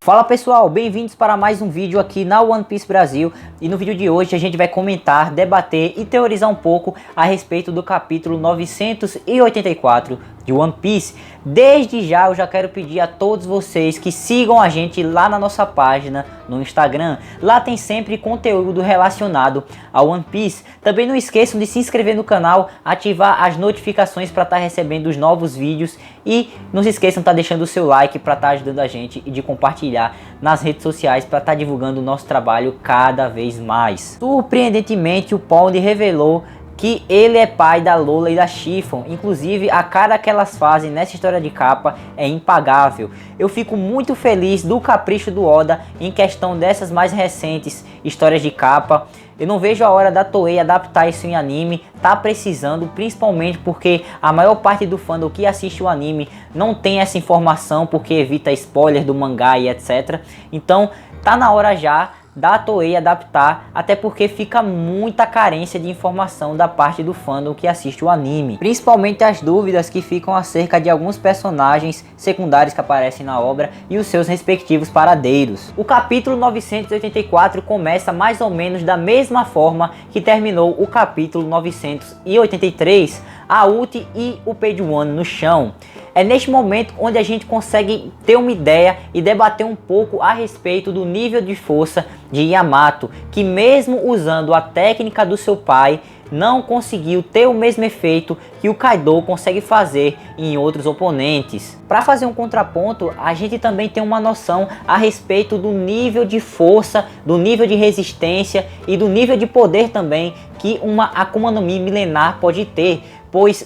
Fala pessoal, bem-vindos para mais um vídeo aqui na One Piece Brasil. E no vídeo de hoje a gente vai comentar, debater e teorizar um pouco a respeito do capítulo 984 de One Piece. Desde já eu já quero pedir a todos vocês que sigam a gente lá na nossa página no Instagram. Lá tem sempre conteúdo relacionado a One Piece. Também não esqueçam de se inscrever no canal, ativar as notificações para estar recebendo os novos vídeos. E não se esqueçam de estar deixando o seu like para estar ajudando a gente e de compartilhar nas redes sociais para estar divulgando o nosso trabalho cada vez mais. Surpreendentemente, o Pond revelou que ele é pai da Lola e da Chiffon. Inclusive, a cara que elas fazem nessa história de capa é impagável. Eu fico muito feliz do capricho do Oda em questão dessas mais recentes histórias de capa. Eu não vejo a hora da Toei adaptar isso em anime, tá precisando, principalmente porque a maior parte do fandom que assiste o anime não tem essa informação porque evita spoiler do mangá e etc. Então tá na hora já da Toei adaptar, até porque fica muita carência de informação da parte do fandom que assiste o anime. Principalmente as dúvidas que ficam acerca de alguns personagens secundários que aparecem na obra e os seus respectivos paradeiros. O capítulo 984 começa mais ou menos da mesma forma que terminou o capítulo 983, a Uchi e o Page One no chão. É neste momento onde a gente consegue ter uma ideia e debater um pouco a respeito do nível de força de Yamato, que mesmo usando a técnica do seu pai, não conseguiu ter o mesmo efeito que o Kaido consegue fazer em outros oponentes. Para fazer um contraponto, a gente também tem uma noção a respeito do nível de força, do nível de resistência e do nível de poder também que uma Akuma no Mi milenar pode ter, pois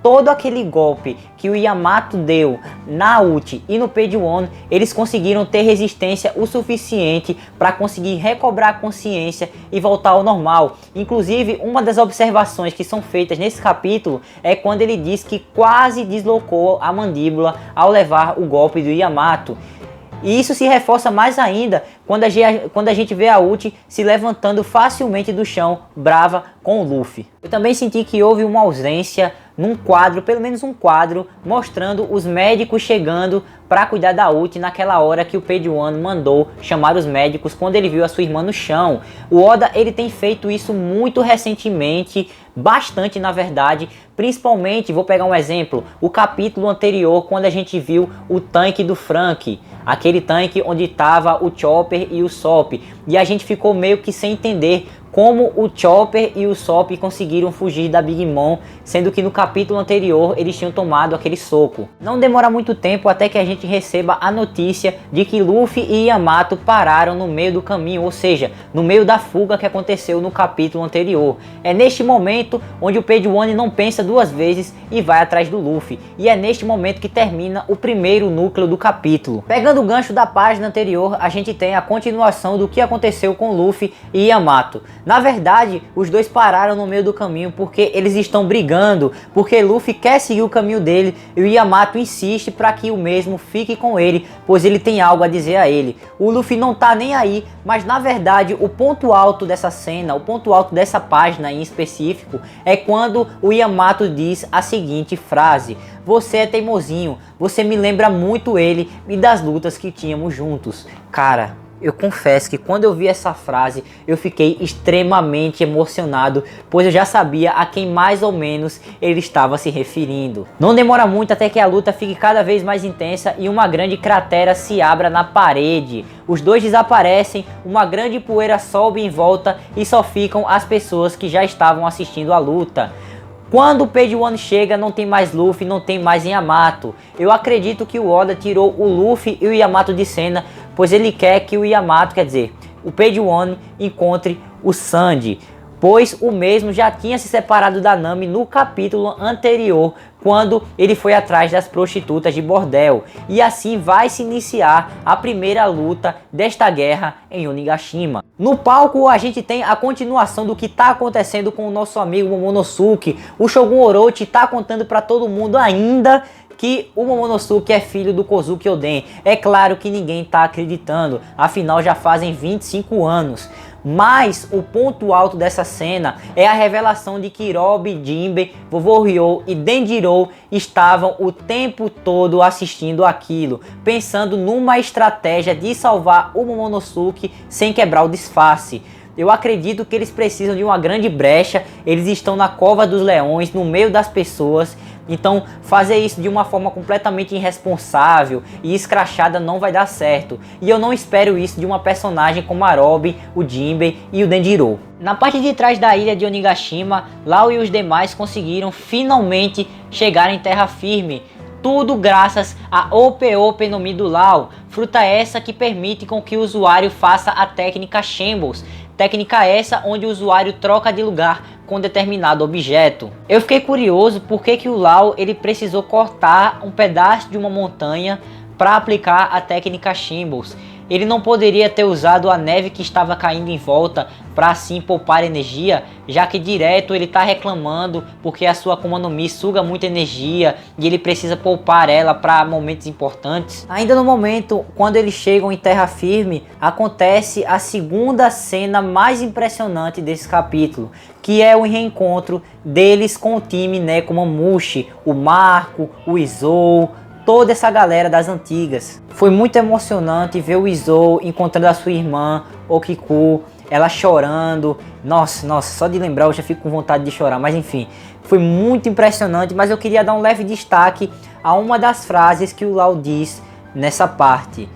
todo aquele golpe que o Yamato deu na Uchi e no Page One, eles conseguiram ter resistência o suficiente para conseguir recobrar a consciência e voltar ao normal. Inclusive, uma das observações que são feitas nesse capítulo é quando ele diz que quase deslocou a mandíbula ao levar o golpe do Yamato. E isso se reforça mais ainda quando a gente vê a Uchi se levantando facilmente do chão, brava com o Luffy. Eu também senti que houve uma ausência num quadro, pelo menos um quadro, mostrando os médicos chegando para cuidar da Uchi naquela hora que o Page One mandou chamar os médicos quando ele viu a sua irmã no chão. O Oda ele tem feito isso muito recentemente, bastante na verdade, principalmente, vou pegar um exemplo, o capítulo anterior quando a gente viu o tanque do Franky, aquele tanque onde estava o Chopper e o Sop, e a gente ficou meio que sem entender como o Chopper e o Sop conseguiram fugir da Big Mom, sendo que no capítulo anterior eles tinham tomado aquele soco. Não demora muito tempo até que a gente receba a notícia de que Luffy e Yamato pararam no meio do caminho, ou seja, no meio da fuga que aconteceu no capítulo anterior. É neste momento onde o Page One não pensa duas vezes e vai atrás do Luffy, e é neste momento que termina o primeiro núcleo do capítulo. Pegando o gancho da página anterior, a gente tem a continuação do que aconteceu com Luffy e Yamato. Na verdade, os dois pararam no meio do caminho porque eles estão brigando, porque Luffy quer seguir o caminho dele e o Yamato insiste para que o mesmo fique com ele, pois ele tem algo a dizer a ele. O Luffy não tá nem aí, mas na verdade o ponto alto dessa cena, o ponto alto dessa página em específico, é quando o Yamato diz a seguinte frase: "Você é teimosinho, você me lembra muito ele e das lutas que tínhamos juntos." Cara, eu confesso que quando eu vi essa frase, eu fiquei extremamente emocionado, pois eu já sabia a quem mais ou menos ele estava se referindo. Não demora muito até que a luta fique cada vez mais intensa e uma grande cratera se abra na parede. Os dois desaparecem, uma grande poeira sobe em volta e só ficam as pessoas que já estavam assistindo a luta. Quando o Page One chega, não tem mais Luffy, não tem mais Yamato. Eu acredito que o Oda tirou o Luffy e o Yamato de cena, pois ele quer que o Yamato, quer dizer, o Page One encontre o Sandy, pois o mesmo já tinha se separado da Nami no capítulo anterior, quando ele foi atrás das prostitutas de bordel. E assim vai se iniciar a primeira luta desta guerra em Onigashima. No palco a gente tem a continuação do que está acontecendo com o nosso amigo Momonosuke. O Shogun Orochi está contando para todo mundo ainda que o Momonosuke é filho do Kozuki Oden. É claro que ninguém está acreditando, afinal já fazem 25 anos. Mas o ponto alto dessa cena é a revelação de que Robin, Jinbe, Vovô Ryo e Denjiro estavam o tempo todo assistindo aquilo, pensando numa estratégia de salvar o Momonosuke sem quebrar o disfarce. Eu acredito que eles precisam de uma grande brecha, eles estão na cova dos leões, no meio das pessoas, então fazer isso de uma forma completamente irresponsável e escrachada não vai dar certo. E eu não espero isso de uma personagem como a Robin, o Jinbe e o Denjiro. Na parte de trás da ilha de Onigashima, Lau e os demais conseguiram finalmente chegar em terra firme. Tudo graças a Ope Ope no Mi do Lau, fruta essa que permite com que o usuário faça a técnica Shambles. Técnica essa onde o usuário troca de lugar com determinado objeto. Eu fiquei curioso porque que o Lau ele precisou cortar um pedaço de uma montanha para aplicar a técnica Shambles. Ele não poderia ter usado a neve que estava caindo em volta para assim poupar energia, já que direto ele está reclamando porque a sua Akuma no Mi suga muita energia e ele precisa poupar ela para momentos importantes. Ainda no momento quando eles chegam em terra firme, acontece a segunda cena mais impressionante desse capítulo, que é o reencontro deles com o time Nekomamushi, o Marco, o Izou, toda essa galera das antigas. Foi muito emocionante ver o Izou encontrando a sua irmã, Okiku, ela chorando. Nossa, só de lembrar eu já fico com vontade de chorar, mas enfim. Foi muito impressionante, mas eu queria dar um leve destaque a uma das frases que o Lau diz nessa parte.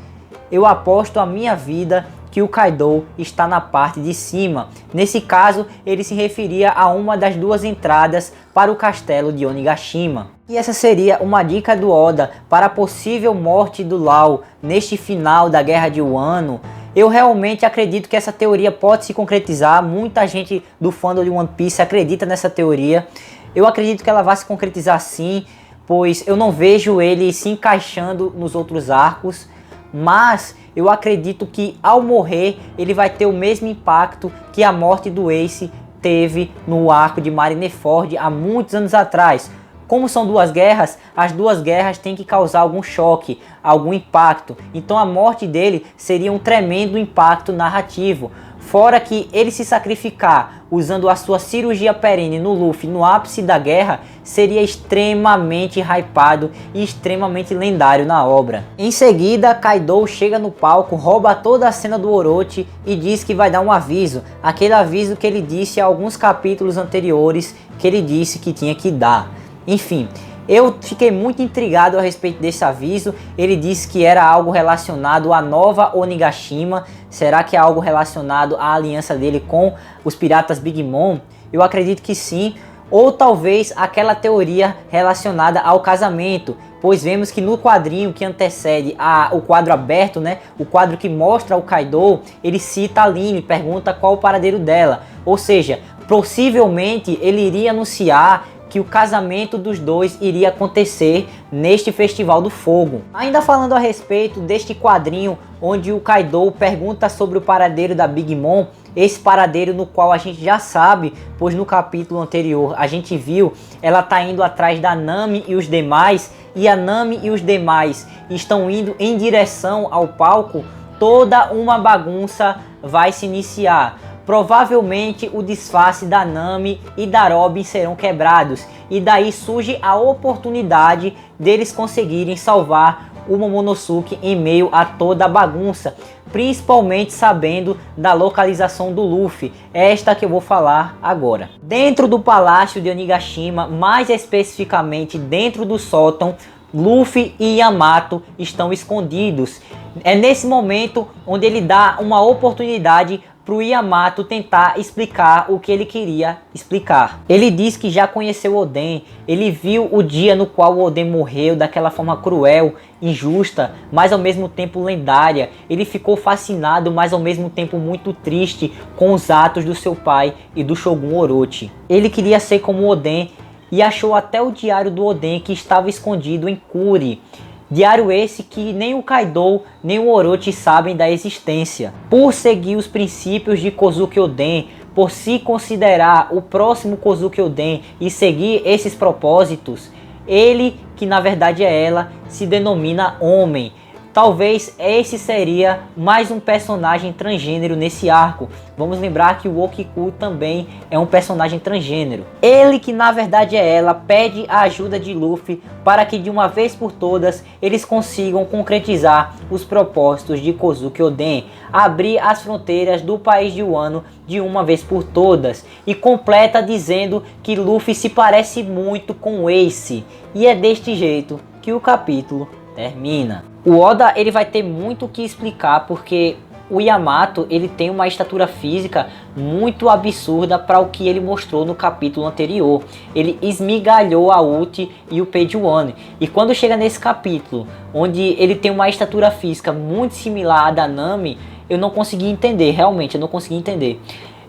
Eu aposto a minha vida que o Kaido está na parte de cima. Nesse caso, ele se referia a uma das duas entradas para o castelo de Onigashima. E essa seria uma dica do Oda para a possível morte do Lau neste final da Guerra de Wano. Eu realmente acredito que essa teoria pode se concretizar. Muita gente do fandom de One Piece acredita nessa teoria. Eu acredito que ela vai se concretizar sim, pois eu não vejo ele se encaixando nos outros arcos. Mas eu acredito que ao morrer ele vai ter o mesmo impacto que a morte do Ace teve no arco de Marineford há muitos anos atrás. Como são duas guerras, as duas guerras têm que causar algum choque, algum impacto. Então a morte dele seria um tremendo impacto narrativo. Fora que ele se sacrificar usando a sua cirurgia perene no Luffy no ápice da guerra seria extremamente hypado e extremamente lendário na obra. Em seguida, Kaido chega no palco, rouba toda a cena do Orochi e diz que vai dar um aviso. Aquele aviso que ele disse há alguns capítulos anteriores que ele disse que tinha que dar. Enfim, eu fiquei muito intrigado a respeito desse aviso. Ele disse que era algo relacionado à nova Onigashima. Será que é algo relacionado à aliança dele com os piratas Big Mom? Eu acredito que sim. Ou talvez aquela teoria relacionada ao casamento, pois vemos que no quadrinho que antecede o quadro aberto, né, o quadro que mostra o Kaido, ele cita a Line, pergunta qual o paradeiro dela. Ou seja, possivelmente ele iria anunciar que o casamento dos dois iria acontecer neste Festival do Fogo. Ainda falando a respeito deste quadrinho onde o Kaido pergunta sobre o paradeiro da Big Mom, esse paradeiro no qual a gente já sabe, pois no capítulo anterior a gente viu, ela tá indo atrás da Nami e os demais, e a Nami e os demais estão indo em direção ao palco, toda uma bagunça vai se iniciar. Provavelmente o disfarce da Nami e da Robin serão quebrados, e daí surge a oportunidade deles conseguirem salvar o Momonosuke em meio a toda a bagunça, principalmente sabendo da localização do Luffy, esta que eu vou falar agora. Dentro do palácio de Onigashima, mais especificamente dentro do sótão, Luffy e Yamato estão escondidos. É nesse momento onde ele dá uma oportunidade para o Yamato tentar explicar o que ele queria explicar. Ele diz que já conheceu Oden, ele viu o dia no qual o Oden morreu daquela forma cruel, injusta, mas ao mesmo tempo lendária. Ele ficou fascinado, mas ao mesmo tempo muito triste com os atos do seu pai e do Shogun Orochi. Ele queria ser como Oden e achou até o diário do Oden que estava escondido em Kuri. Diário esse que nem o Kaido nem o Orochi sabem da existência. Por seguir os princípios de Kozuki Oden, por se considerar o próximo Kozuki Oden e seguir esses propósitos, ele, que na verdade é ela, se denomina homem. talvez esse seria mais um personagem transgênero nesse arco. Vamos lembrar que o Okiku também é um personagem transgênero. Ele, que na verdade é ela, pede a ajuda de Luffy para que de uma vez por todas eles consigam concretizar os propósitos de Kozuki Oden, abrir as fronteiras do país de Wano de uma vez por todas, e completa dizendo que Luffy se parece muito com Ace, e é deste jeito que o capítulo termina. O Oda ele vai ter muito o que explicar, porque o Yamato ele tem uma estatura física muito absurda para o que ele mostrou no capítulo anterior. Ele esmigalhou a Uchi e o Page One, e quando chega nesse capítulo onde ele tem uma estatura física muito similar à da Nami, eu não consegui entender, realmente eu não consegui entender.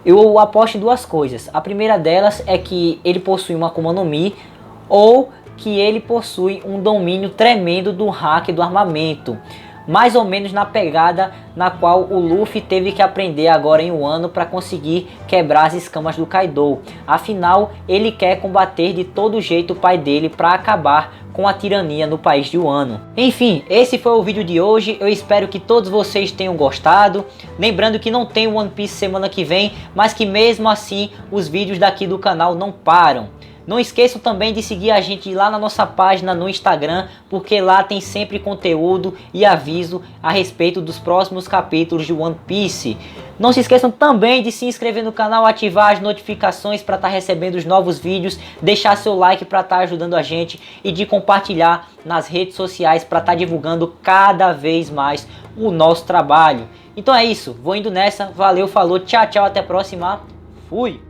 Eu aposto em duas coisas. A primeira delas é que ele possui uma Akuma no Mi, ou que ele possui um domínio tremendo do hack do armamento, mais ou menos na pegada na qual o Luffy teve que aprender agora em Wano para conseguir quebrar as escamas do Kaido. Afinal, ele quer combater de todo jeito o pai dele para acabar com a tirania no país de Wano. Enfim, esse foi o vídeo de hoje. Eu espero que todos vocês tenham gostado. Lembrando que não tem One Piece semana que vem, mas que mesmo assim os vídeos daqui do canal não param. Não esqueçam também de seguir a gente lá na nossa página no Instagram, porque lá tem sempre conteúdo e aviso a respeito dos próximos capítulos de One Piece. Não se esqueçam também de se inscrever no canal, ativar as notificações para estar recebendo os novos vídeos, deixar seu like para estar ajudando a gente e de compartilhar nas redes sociais para estar divulgando cada vez mais o nosso trabalho. Então é isso, vou indo nessa, valeu, falou, tchau, tchau, até a próxima, fui!